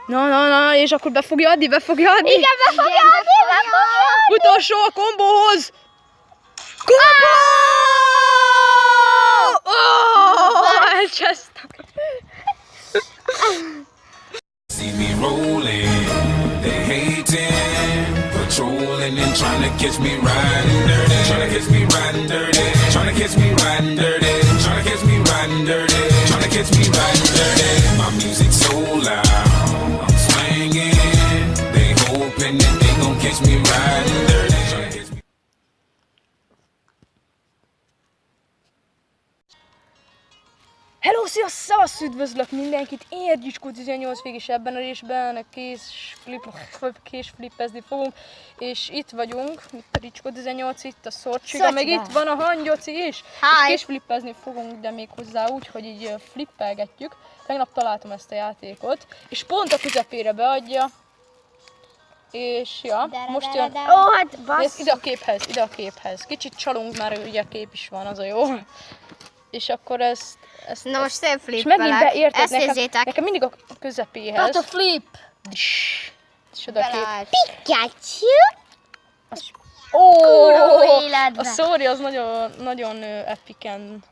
Na, és akkor be fogja adni? Igen, be fogja adni! Utolsó a kombóhoz! Kombó! Elcsesztem! See me rolling, they hating, patrolling and trying to catch me riding dirty, trying to catch me riding dirty, trying to catch me riding dirty, trying to catch me riding dirty, trying to catch me riding dirty. My music so loud, I'm swinging, they hoping that they gon' catch me riding dirty, trying to catch me. Hello, sziasztok! Üdvözlök mindenkit! Én Gyicskó 18 végig ebben a részben késflippezni fogunk. És itt vagyunk, itt a Gyicskó 18, itt a Szorcsiga, meg itt van a Hangyoci is. És késflippezni fogunk, de még hozzá úgy, hogy így flippelgetjük. Tegnap találtam ezt a játékot, és pont a közepére beadja. És ja, most jön. Ó, hát bassz. Ide a képhez. Kicsit csalunk, már ugye a kép is van, az a jó. És akkor ezt Na most szép és megint beérted ezt nézzétek. nekem mindig a közepéhez. Tehát a flip. És oda a kép. Pikachu. Ó, életben. a Sorry az nagyon epiken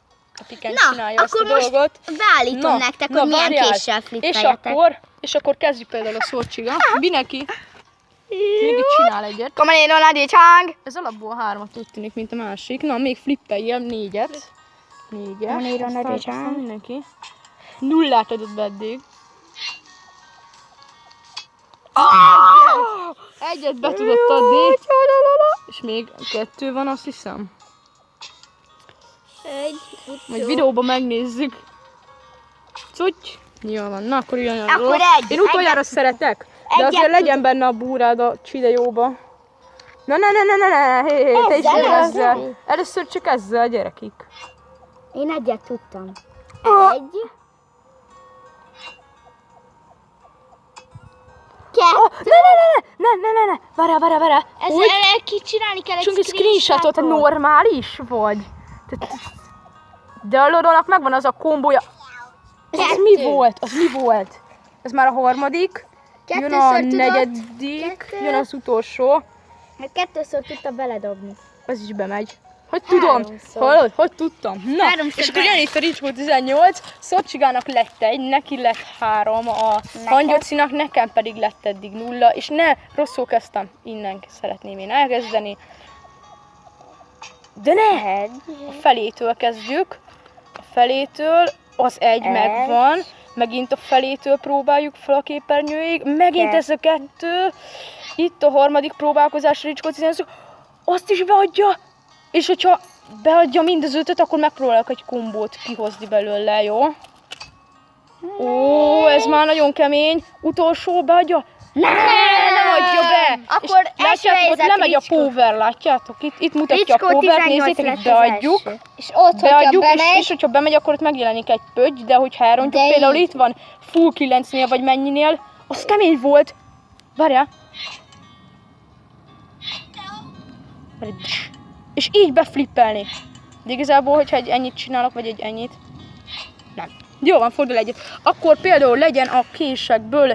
csinálja ezt a akkor most dolgot. beállítom nektek, hogy milyen várjál. késsel flippeljetek. És akkor kezdjük például a Szorcsiga. Mindenki még itt csinál egyet. Komolyan Ronaldi Csang. Ez alapból 3-at úgy tűnik, mint a másik. Na, még flippeljél 4-et. Aztán mindenki. 0-át adott be eddig. Egyet be tudott adni. És még 2 van, azt hiszem. Majd videóban megnézzük. Cuty. Jó van, na akkor jön a Akkor Én utoljára szeretek. De azért legyen benne a búrád a csidejóba. Na, hé, te is ezzel. Először csak ezzel, gyerekik. Én egyet tudtam. Egy. Kettő. Ne, várjál. Ezzel csinálni kell egy screenshotot, normális vagy? De a Lodónak megvan az a kombója. Az mi volt? Ez már a harmadik. Jön a negyedik, jön az utolsó. Hát kettőször tudta beledobni. Ez is bemegy. Hogy tudom? Hallod? Hogy tudtam? Na, és akkor jön itt a Gyicskó 18, Szorcsigának lett 1, neki lett 3, a Hangyocinak, nekem pedig lett eddig 0, és rosszul kezdtem, innen szeretném én elkezdeni. De ne! A felétől kezdjük, a felétől az 1 megvan, megint a felétől próbáljuk fel a képernyőig, megint ez a 2, itt a harmadik próbálkozásra Gyicskó 18, azt is beadja! És hogyha beadja mind az 5-öt, akkor megpróbálok egy kombót kihozni belőle, jó? Ó, ez már nagyon kemény. Utolsó beadja? Nem adja be! Akkor látjátok, ott lemegy a power, látjátok? Itt mutatja a power, nézzétek, itt beadjuk. És ott, beadjuk, és hogyha bemegy, akkor ott megjelenik egy pötty, de hogyha elrontjuk, például itt van full 9-nél vagy mennyinél, az kemény volt. Várjál. És így beflippelni. De igazából, hogyha egy ennyit csinálok, vagy egy ennyit. Nem. Jó van, fordul egyet. Akkor például legyen a késekből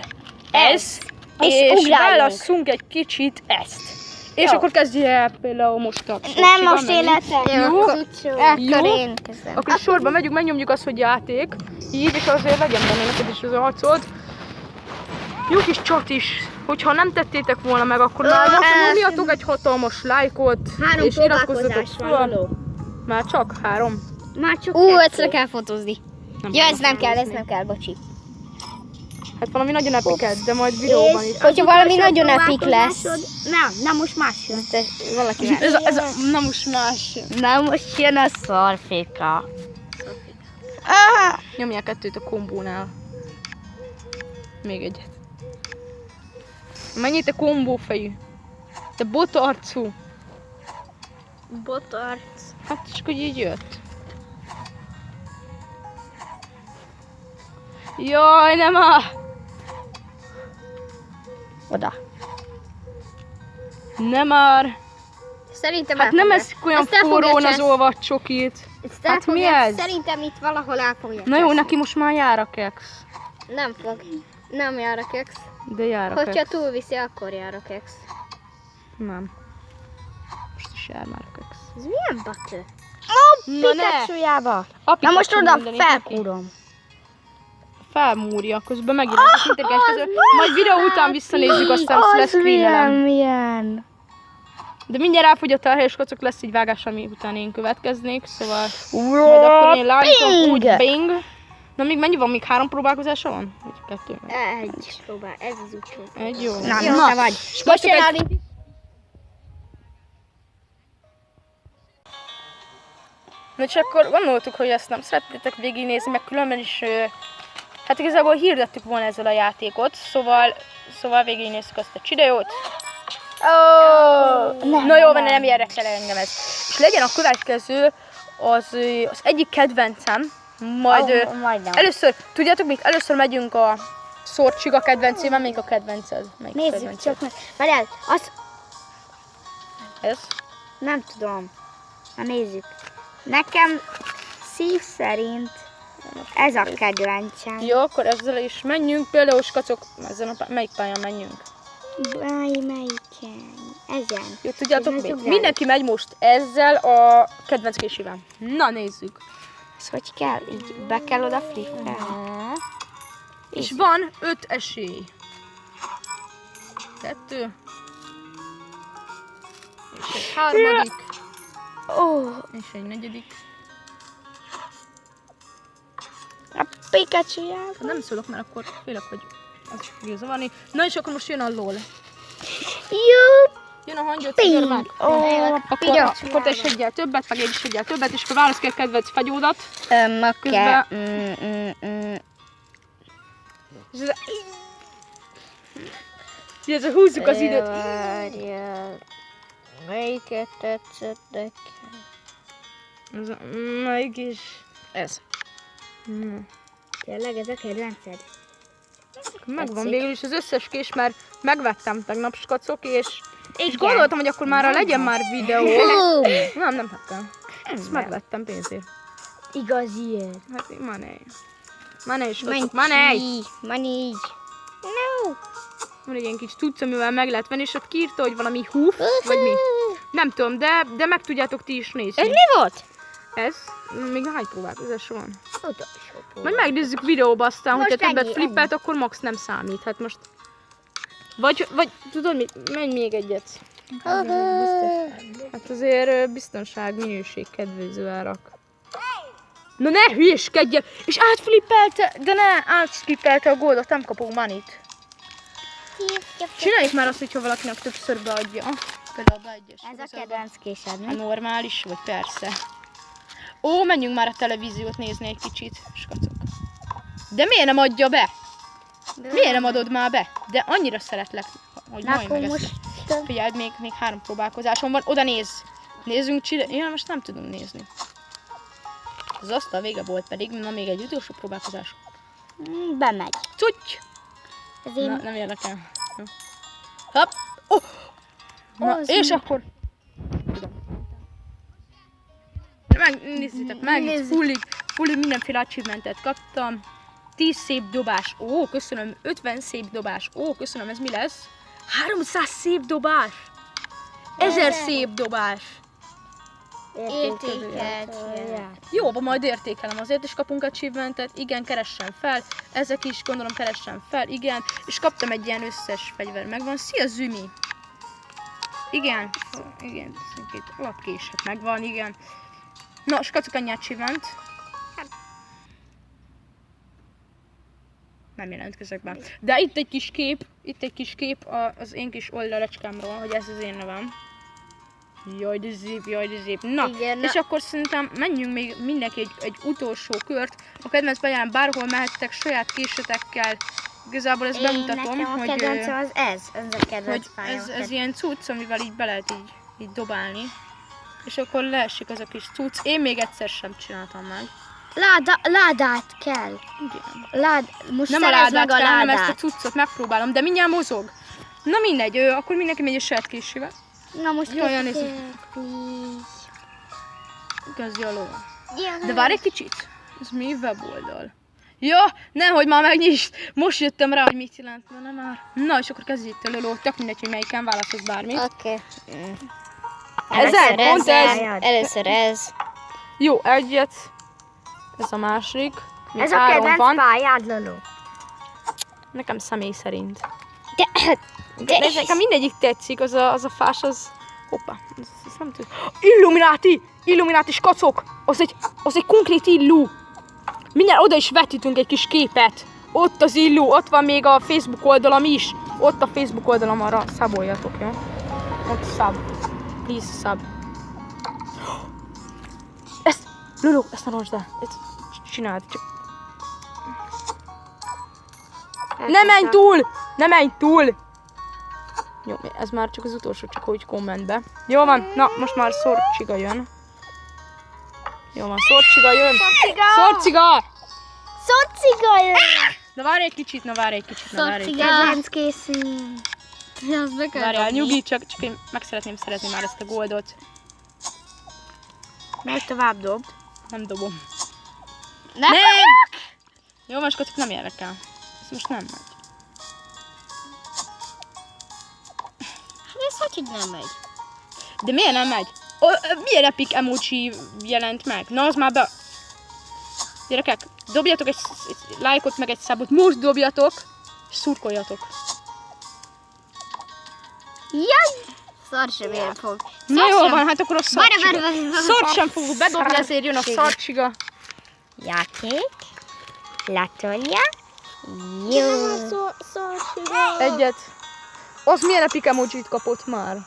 ez, és válasszunk egy kicsit ezt. És akkor kezdje el például most a nem most életem. Jó? Jó? Akkor sorba megyünk, megnyomjuk azt, hogy játék. Így, és azért legyen benne neked is az arcod. Jó kis csat is. Hogyha nem tettétek volna meg, akkor már nyomjatok egy hatalmas lájkot, és iratkozzatok fel. Már csak 3? Már csak ezt le kell fotózni. Ja, ez nem kell, bocsi. Hát valami nagyon epiket, de majd videóban is. Hogyha valami nagyon epik lesz. Nem, most más jön. Valaki más. Na most más. Na most jön a szarféka. Nyomják 2-t a kombónál. Még egyet. Mennyit a kombófejű? Te botarcú. Botarc. Hát csak hogy így jött. Jaj, nem áll! Oda. Nem már! Szerintem Hát nem ez olyan forrón az olvad csokit. Hát mi ez? Szerintem itt valahol el fogja. Na jó, neki most már jár a keksz. Nem fog. Nem jár a keksz. De jár a Hogyha keksz. túlviszi, akkor jár a keksz. Nem. Most is jár már a keksz. Ez milyen batő? Na ne! Pikachu-jába. A Na most Pikachu oda mindenit neki. felkúrom. Felmúrja, közben megint az intelligens közül. Majd videó után visszanézzük, aztán lesz screenelem. milyen. De mindjárt elfogyott a helyes kocok, lesz egy vágás, ami után én következnék, szóval majd akkor én látom úgy bing. Na még mennyi van? Még 3 próbálkozása van? Vagy 2? Egy. Próbál, ez az utolsó. Egy jó. Na, Jó, te vagy. Most jön a Link. Na és akkor gondoltuk, hogy ezt nem szeretnétek végignézni, meg különben is, hát igazából hirdettük volna ezzel a játékot, szóval végignézzük azt a csideót. Na jó, van, nem érdekel engem ez. És legyen a következő az egyik kedvencem, majd Majdnem. először, tudjátok mit? Először megyünk a Szorcsiga kedvencében, melyik a kedvenced? Melyik a Nézzük kedvenced? csak meg. Várjál, azt Ez? nem tudom. Na nézzük. Nekem szív szerint ez a kedvencem. Jó, akkor ezzel is menjünk, például skacok, melyik pályán menjünk? Melyiken? Ezen. Jó, tudjátok Ez mit? az Mindenki megy most ezzel a kedvenc késével. Na, nézzük. Ez hogy kell? Így be kell oda flippelni. És van 5 esély. 2. És egy harmadik. És egy negyedik. A Pikachu-jába. Ha nem szólok, mert akkor félek, hogy az fogja zavarni. Na és akkor most jön a LOL. Jó. Jön a hangyot, szigor meg. Pikachu. Akkor te is egyel többet, meg én is egyel többet, és akkor válasz ki a kedvenc fegyódat. Közben. Ez a húzzuk az időt. Melyiket tetszett nekem? Melyik is? Ez. Tényleg ez a kedvenced? Megvan végül is az összes kés, mert megvettem tegnap skacok, és gondoltam, hogy akkor már legyen már videó. Nem vettem. Ezt megvettem pénzért. Igaziért. Hát money. Money skacok, money! Money. No. Van egy ilyen kis tudsz, amivel meg lehet venni, és ott kiírta, hogy valami húf, vagy mi. Nem tudom, de meg tudjátok ti is nézni. Ez mi volt? Ez? Még hány próbálkozás van? Utolsó. Majd megnézzük videóba aztán, Most hogyha többet ennyi, flippelt, akkor max nem számít. Hát most... Vagy tudod mit? Menj még egyet. Hát azért biztonság, minőség, kedvező árak. Na ne hülyeskedjen! És átflippelte, de ne átflippelte a goldot, nem kapunk manit. Csináljuk már azt, hogyha valakinek többször beadja. Például beadja. Ez a kedvenc késed, A mi? normális, vagy persze. Ó, menjünk már a televíziót nézni egy kicsit, skacok. De miért nem adja be? Miért nem adod már be? De annyira szeretlek, hogy Na majd akkor meg most... ezt. Figyeld, még 3 próbálkozásom van, oda nézz! Nézzünk, ja, most nem tudunk nézni. Az asztal vége volt pedig, na még egy utolsó próbálkozás. Bemegy. Cuty! Ez Na, én... nem érdekel. Jó. Hopp! Oh. Na, Az és mi? akkor... Nézzétek meg, itt fullig mindenféle achievementet kaptam. 10 szép dobás, ó, köszönöm, 50 szép dobás, ó, köszönöm, ez mi lesz? 300 szép dobás! 1000 szép dobás! Értékelt. Jó, majd értékelem, azért is kapunk achievementet, igen, keressen fel, ezek is gondolom keressen fel, igen, és kaptam egy ilyen összes fegyver, megvan, szia Zümi! Igen, két alapkések megvan, igen. Na, skacok annyi achievement. Nem jelentkezek be. De itt egy kis kép az én kis oldalacskámról, hogy ez az én nevem. Jaj, de szép. Na, Igen, és akkor szerintem menjünk még mindenki egy utolsó kört. A kedvenc pályán bárhol mehettek saját késetekkel. Igazából ezt bemutatom, Nekem a hogy, kedvencem az ez. Ez a kedvenc hogy pályám. ez ilyen cucc, amivel így be lehet így dobálni. És akkor leesik az a kis cucc. Én még egyszer sem csináltam meg. Ládát kell. Igen. Most Nem a szerezd ládát meg a kell, hanem ezt a ládát. cuccot megpróbálom, de mindjárt mozog. Na mindegy, akkor mindenki megy a saját késével. Na most Jaj, elnézést. please. Igazi aló. De várj egy kicsit. Ez mi weboldal? Ja, nehogy már megnyisd. Most jöttem rá, hogy mit jelent már. Na, és akkor kezdjük el, Lolo. Tök mindegy, hogy melyiken válaszolsz bármit. Oké. Ezen, pont ez. Először ez. Jó, egyet. Ez a másik. Még Ez a három kedvenc van. pályád, Lolo. Nekem személy szerint. De De nekem mindegyik tetszik, az a fás, az... Hoppá, ez nem tudom. Illumináti! Illumináti skacok! Az egy konkrét illú! Mindjárt oda is vetítünk egy kis képet. Ott az illú, ott van még a Facebook oldalam is. Ott a Facebook oldalam, arra szaboljatok, jó? Ott szab. Please szab. Ezt, Lulu, ezt ne roncsd el. Ezt csináld, csak... Ne menj túl! Ne menj túl! Jó, ez már csak az utolsó, csak úgy kommentbe. Jó van, na, most már Szorcsiga jön. Jó van, Szorcsiga jön. Szorciga! Szociga jön! Na várj egy kicsit, na várj egy kicsit, na várj egy kicsit. Kedvenc készül. azt be kell Várjál, dobni. nyugi, csak én meg szeretném szeretni már ezt a goldot. Majd tovább dob. Nem dobom. Nem! Jó, most kocik nem érdekel. Ez most nem megy. Ez hogy nem megy? De miért nem megy? Milyen epic emoji jelent meg? Na, az már be... Gyerekek, dobjatok egy lájkot, meg egy szabot. Most dobjatok, és szurkoljatok. Jaj! Szar sem ér fog. Na jól van, hát akkor a szarcsiga. Várj. Szart sem fogok bedobni, ezért jön a szarcsiga. Játék. Latolja. Jó. Egyet. Az milyen epic emojit kapott már?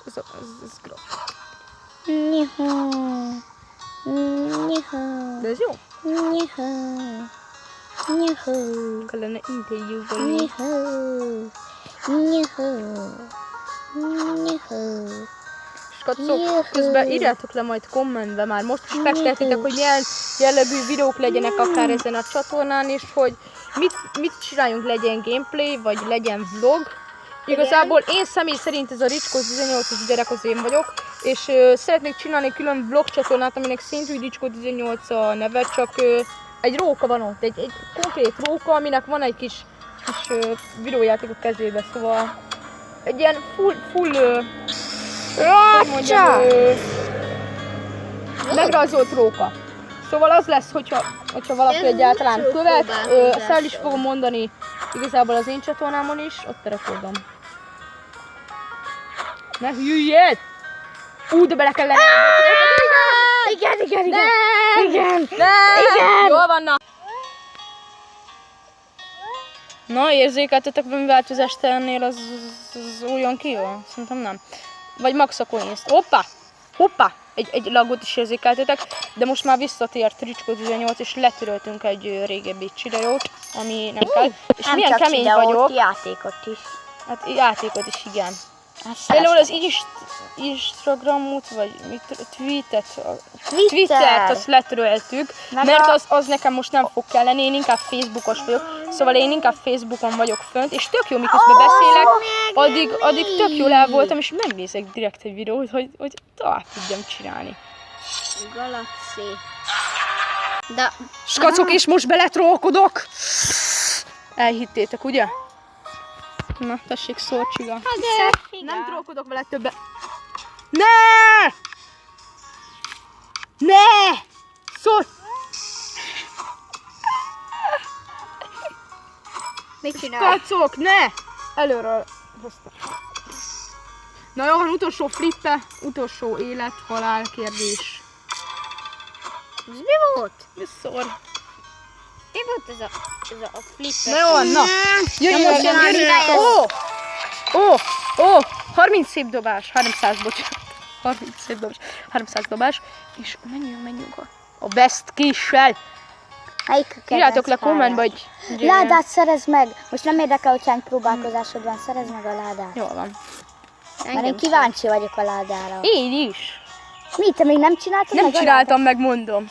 Ez graf. Nyuhó. Nyuhó. De ez jó. Nyuhó. Nyuhó. Kellene interjúvolni. Nyuhó. Nyuhó. Nyuhó. Skacok, közben írjátok le majd kommentbe már. Most is megtehetitek, hogy milyen jellegű videók legyenek akár ezen a csatornán, és hogy mit csináljunk, legyen gameplay, vagy legyen vlog. Igazából én személy szerint ez a Ricskó 18-as gyerek az én vagyok, és szeretnék csinálni külön vlog csatornát, aminek szintű Ricskó 18 a neve, csak egy róka van ott, egy konkrét róka, aminek van egy kis videójáték a kezébe, szóval egy ilyen full hogy mondjam, megrajzolt róka. Szóval az lesz, hogyha valaki egyáltalán követ, fel is fogom mondani igazából az én csatornámon is, ott a rekordom. Ne hülyéd! De bele kell lenni! Igen! Jól van, na! Na, érzékeltetek valami változást ennél az újon kívül? Szerintem nem. Vagy max a coins-t. Hoppá! Egy lagot is érzékeltetek, de most már visszatért Ricskó 18 és letöröltünk egy régebbi csideót, ami nem kell. És Nem milyen csak kemény videót, vagyok. játékot is. Hát játékot is, igen. Például az Instagramot, vagy Twittert, azt letöröltük, mert az nekem most nem fog kelleni, én inkább Facebookos vagyok, szóval én inkább Facebookon vagyok fönt, és tök jó, miközben beszélek, addig tök jól el voltam, és megnézek direkt egy videót, hogy tovább tudjam csinálni. Galaxy. De... Skacok, és most beletrólkodok! Elhittétek, ugye? Na, tessék, Szorcsiga. Nem trollkodok vele többet. Ne! Mit csinál? Skacok, ne! Előről hoztam. Na jó, van, utolsó flippe, utolsó élet, halál kérdés. Ez mi volt? Visszor. Mi volt ez a flipper? Na jó, na. Jöjjön. Ó, 30 szép dobás, 300, bocsánat. 30 szép dobás, 300 dobás. És menjünk a best kissel. Melyik a kedvenc Írjátok le pályád? kommentbe, hogy... Ládát szerezd meg! Most nem érdekel, hogy hány próbálkozásod van, szerezd meg a ládát. Jól van. Mert én kíváncsi vagyok a ládára. Én is. Mi, te még nem csináltad Nem meg a csináltam meg, mondom.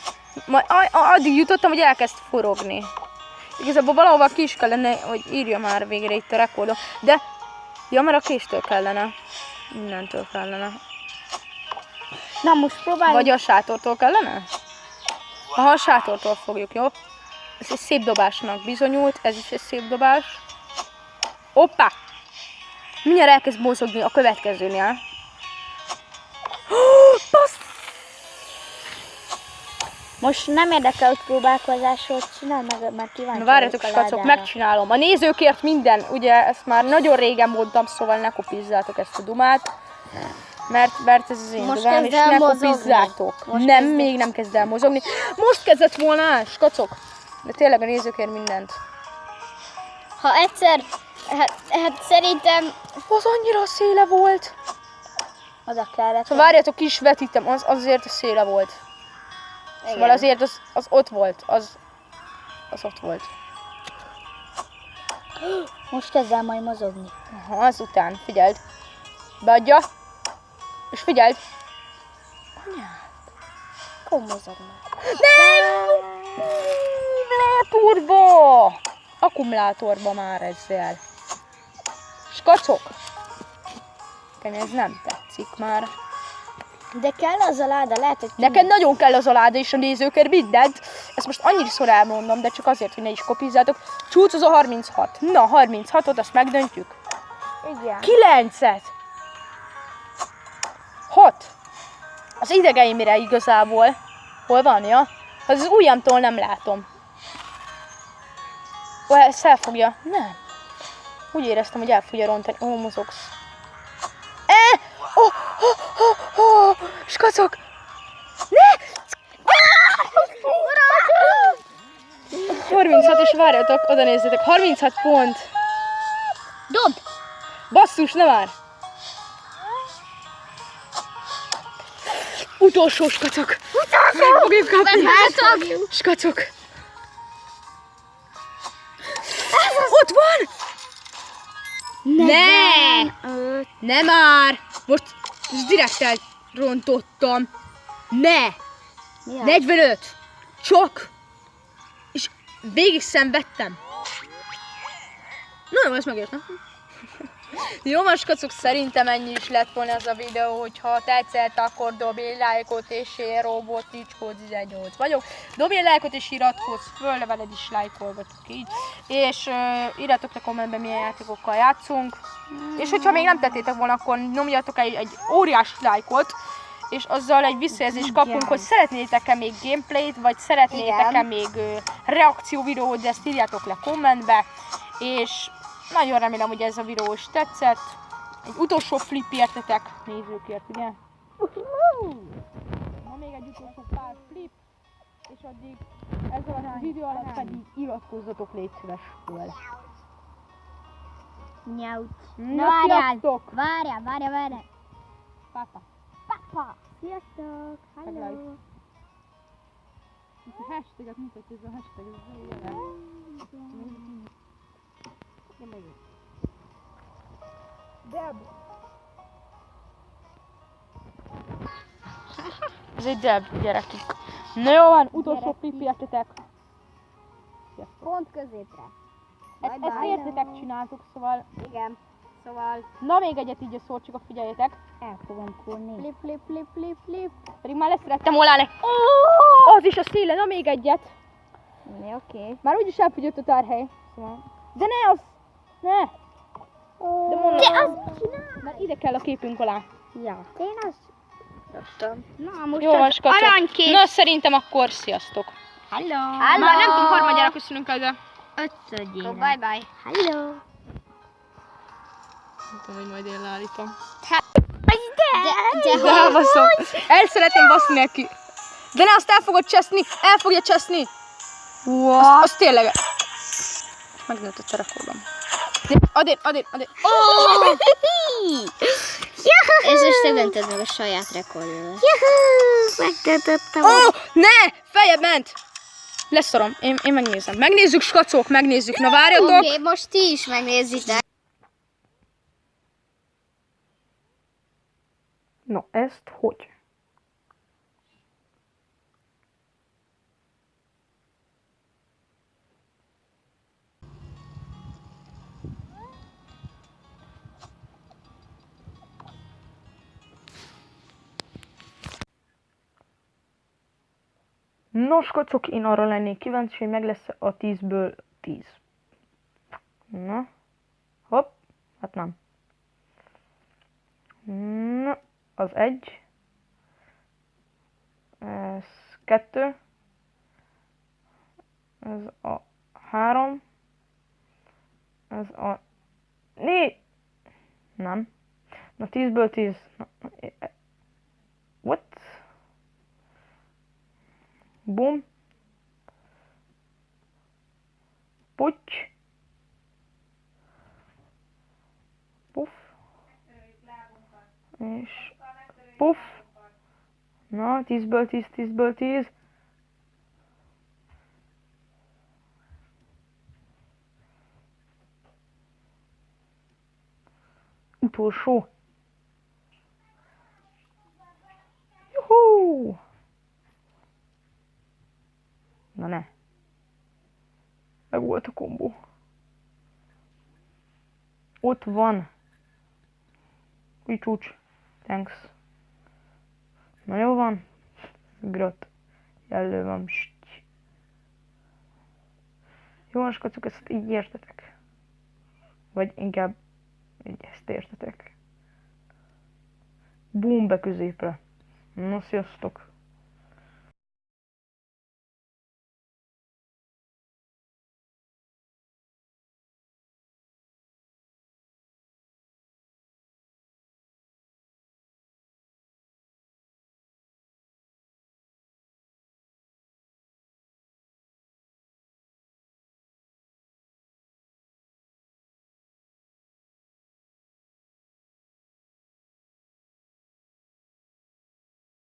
Addig jutottam, hogy elkezd forogni. Igazából valahova ki is kellene, hogy írja már végre itt a rekordot. De, ja, mert a késtől kellene. Mindentől kellene. Na most próbálj. Vagy a sátortól kellene? Aha, a sátortól fogjuk, jó? Ez egy szép dobásnak bizonyult, ez is egy szép dobás. Hoppá! Mindjárt elkezd mozogni a következőnél. Most nem érdekel, hogy próbálkozásot csinál, mert kíváncsi Na várjatok, vagyok a skacok, ládára. megcsinálom. A nézőkért minden, ugye ezt már nagyon régen mondtam, szóval ne kopizzátok ezt a dumát. Mert ez az én Most dumám, és kezd el ne mozogni. kopizzátok. Most Nem, kezd- még nem kezd el mozogni. Most kezdett volna el, skacok. De tényleg a nézőkért mindent. Ha egyszer, hát szerintem Az annyira a széle volt. Oda kellett. Szóval várjatok, ki is vetítem, azért a széle volt. Szóval azért az ott volt, az ott volt. Most kezd el majd mozogni. Aha, azután, figyeld. Beadja. És figyeld. Akkor mozog már. Akkumulátorba! Akkumulátorba már ezzel. Skacok! Nekem ez nem tetszik már. De kell az a láda, lehet, hogy... Neked nagyon kell az a láda és a nézőkért mindent. Ezt most annyiszor elmondom, de csak azért, hogy ne is kopizzátok. Csúcs a 36. Na, 36-ot, azt megdöntjük. Igen. 9-et! 6! Az idegeimre igazából. Hol van, ja? Az ujjamtól nem látom. Ó, ezt elfogja. Nem. Úgy éreztem, hogy el fogja rontani. Ó, mozogsz. Skacok! Ne! 36, és várjatok, oda nézzétek. 36 pont. dob! Basszus, ne már! Utolsó skacok! Meg fogjuk kapni! Meghaltok! Skacok! Ott van! Ne! Ne már! Most direkt elrontottam. Ne! Mi az? 45! Csak! És végig szenvedtem. Na, ezt megértem. Jó, most skacok, szerintem ennyi is lett volna ez a videó, hogyha tetszett, akkor dobj egy lájkot, és én Roboticskó 18 vagyok. Dobj egy lájkot és iratkozz föl, veled is lájkolgatok így. És írjatok le kommentben, milyen játékokkal játszunk. És hogyha még nem tettétek volna, akkor nyomjatok egy óriási lájkot, és azzal egy visszajelzést kapunk, hogy szeretnétek-e még gameplayt, vagy szeretnétek-e még reakcióvideót, de ezt írjátok le kommentbe. És nagyon remélem, hogy ez a videó is tetszett. Egy utolsó flip értetek, nézőkért, ugye? Na még egy utolsó pár flip, és addig ezzel a videó alatt pedig iratkozzatok, légy szíves föl. Nyauc. Na, várjál! sziasztok! Várjál! Papa. Papa! Sziasztok! Hello. Hello! Itt a hashtaget mutatja, ez a hashtag, ez a Deb! Ez egy Deb, gyerekek. Na jó van, utolsó flip értetek. Pont középre. Ezt értetek csináltuk, szóval... Igen. Szóval... Na még egyet így a szót, csak figyeljetek. El fogom kulni. Flip. Pedig már leszerettem volna. Az is a széle, na még egyet. Oké. Már úgyis elfogyott a tárhely. Szóval. De ne az! Ne! De mondom, De az mert ide kell a képünk alá. Ja. Én azt tudtam. Na most Jó van, az skacok. aranykép. Na szerintem akkor sziasztok. Hello. Már nem tudom, harmadjára köszönünk el, de... Ötödjére. Bye. Hello. Nem tudom, hogy majd én leállítom. De De elbaszom. El szeretném baszni neki. De ne, azt el fogod cseszni. El fogja cseszni. Az tényleg. Megnőtt a rekordom. Adén. Ez most te döntöd meg a saját rekordodat. Megdöntöttem. Ne! Feljebb ment! Leszorom. Én megnézem. Megnézzük, skacok, megnézzük. Na várjatok. Oké, most ti is megnézitek. No, ezt hogy? Nos, kocok, én arra lennék kíváncsi, hogy meg lesz a 10-ből 10. Na. Hopp. Hát nem. Na. Az 1. Ez 2. Ez a 3. Ez a 4. Nem. Na 10-ből 10. What? Bum. Pucs. Puff. És puff. Na, 10-ből 10, 10-ből 10. Utolsó. Juhú! Na ne. Meg volt a kombó. Ott van. Új csúcs. Thanks. Na jó van. Grat. Jelölő van. Jó van, skacok, ezt így értetek. Vagy inkább így ezt értetek. Bum, be középre. Na, sziasztok.